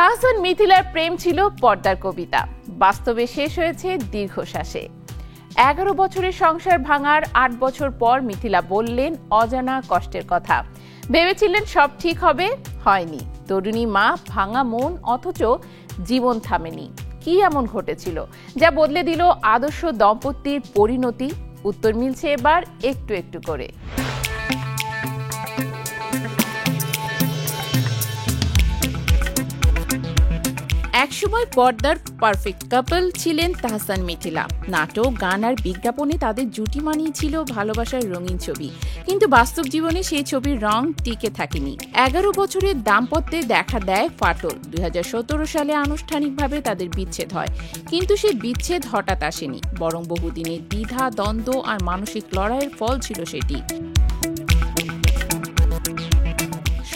তাহসান মিথিলার প্রেম ছিল পর্দার কবিতা, বাস্তবে শেষ হয়েছে দীর্ঘশ্বাসে। 11 বছরের সংসার ভাঙার 8 বছর পর মিথিলা বললেন অজানা কষ্টের কথা। ভেবেছিলেন সব ঠিক হবে, হয়নি। তরুণী মা, ভাঙা মন, অথচ জীবন থামেনি। কি এমন ঘটেছিল যা বদলে দিল আদর্শ দম্পতির পরিণতি? উত্তর মিলছে এবার একটু একটু করে। একসময় পর্দার পারফেক্ট কাপল ছিলেন তাহসান মিথিলা। নাটক, গান আর বিজ্ঞাপনে তাদের জুটি মানিয়েছিল ভালোবাসার রঙিন ছবি, কিন্তু বাস্তব জীবনে সেই ছবির রং টিকে থাকেনি। 11 বছরের দাম্পত্যে দেখা দেয় ফাটল। 2017 সালে আনুষ্ঠানিকভাবে তাদের বিচ্ছেদ হয়, কিন্তু সেই বিচ্ছেদ হঠাৎ আসেনি, বরং বহুদিনের দ্বিধা, দ্বন্দ্ব আর মানসিক লড়াইয়ের ফল ছিল সেটি।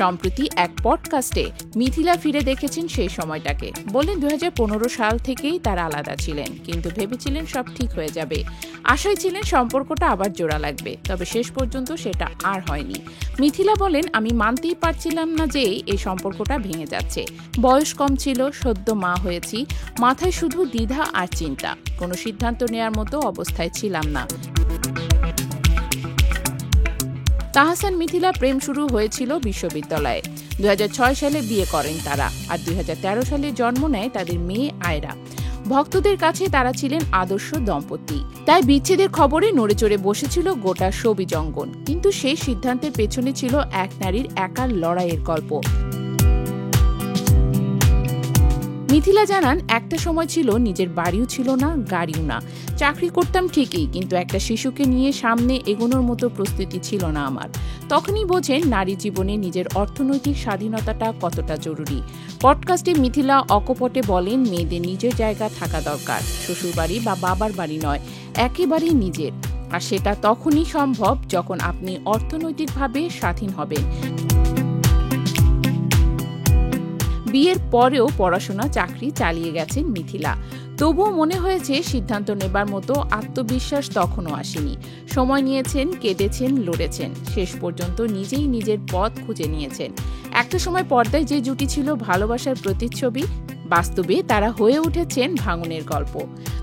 সম্প্রতি এক পডকাস্টে মিথিলা ফিরে দেখেছেন সেই সময়টাকে। বললেন 2015 সাল থেকেই তারা আলাদা ছিলেন, কিন্তু ভেবেছিলেন সব ঠিক হয়ে যাবে। আশায় ছিলেন সম্পর্কটা আবার জোড়া লাগবে, তবে শেষ পর্যন্ত সেটা আর হয়নি। মিথিলা বলেন, আমি মানতেই পারছিলাম না যে এই সম্পর্কটা ভেঙে যাচ্ছে। বয়স কম ছিল, সদ্য মা হয়েছি, মাথায় শুধু দ্বিধা আর চিন্তা। কোনো সিদ্ধান্ত নেয়ার মতো অবস্থায় ছিলাম না। তাহসান মিথিলা প্রেম শুরু হয়েছিল বিশ্ববিদ্যালয়ে। 2006 সালে বিয়ে করেন তারা, আর 2013 সালে জন্ম নেয় তাদের মেয়ে আয়রা। ভক্তদের কাছে তারা ছিলেন আদর্শ দম্পতি, তাই বিচ্ছেদের খবরে নড়েচড়ে বসেছিল গোটা শোবিজ অঙ্গন। কিন্তু সেই সিদ্ধান্তের পেছনে ছিল এক নারীর একার লড়াইয়ের গল্প। মিথিলা জানান, একটা সময় ছিল নিজের বাড়িও ছিল না, গাড়িও না। চাকরি করতাম ঠিকই, কিন্তু একটা শিশুকে নিয়ে সামনে এগোনোর মতো প্রস্তুতি ছিল না আমার। তখনই বোঝেন নারী জীবনে নিজের অর্থনৈতিক স্বাধীনতাটা কতটা জরুরি। পডকাস্টে মিথিলা অকপটে বলেন, মেয়েদের নিজের জায়গা থাকা দরকার, শ্বশুরবাড়ি বা বাবার বাড়ি নয়, একেবারেই নিজের। আর সেটা তখনই সম্ভব যখন আপনি অর্থনৈতিকভাবে স্বাধীন হবেন। বিয়ের পরেও পড়াশোনা, চাকরি চালিয়ে গেছেন মিথিলা। তবুও মনে হয়েছে সিদ্ধান্ত নেবার মতো আত্মবিশ্বাস তখনও আসেনি। সময় নিয়েছেন, কেঁদেছেন, লড়েছেন, শেষ পর্যন্ত নিজেই নিজের পথ খুঁজে নিয়েছেন। একটা সময় পর্দায় যে জুটি ছিল ভালোবাসার প্রতিচ্ছবি, বাস্তবে তারা হয়ে উঠেছেন ভাঙনের গল্প।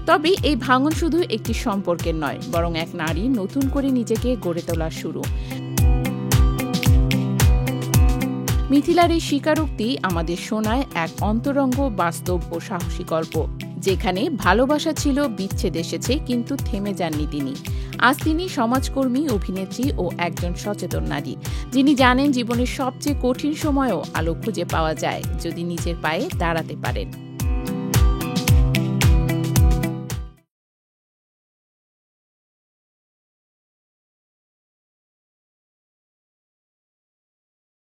তবে এই ভাঙন শুধু একটি সম্পর্কের নয়, বরং এক নারী নতুন করে নিজেকে গড়ে তোলার শুরু। মিথিলার এই স্বীকারোক্তি আমাদের শোনায় এক অন্তরঙ্গ, বাস্তব ও সাহসী গল্প, যেখানে ভালোবাসা ছিল, বিচ্ছেদ এসেছে, কিন্তু থেমে যাননি তিনি। আজ তিনি সমাজকর্মী, অভিনেত্রী ও একজন সচেতন নারী, যিনি জানেন জীবনের সবচেয়ে কঠিন সময়েও আলো খুঁজে পাওয়া যায় যদি নিজের পায়ে দাঁড়াতে পারেন।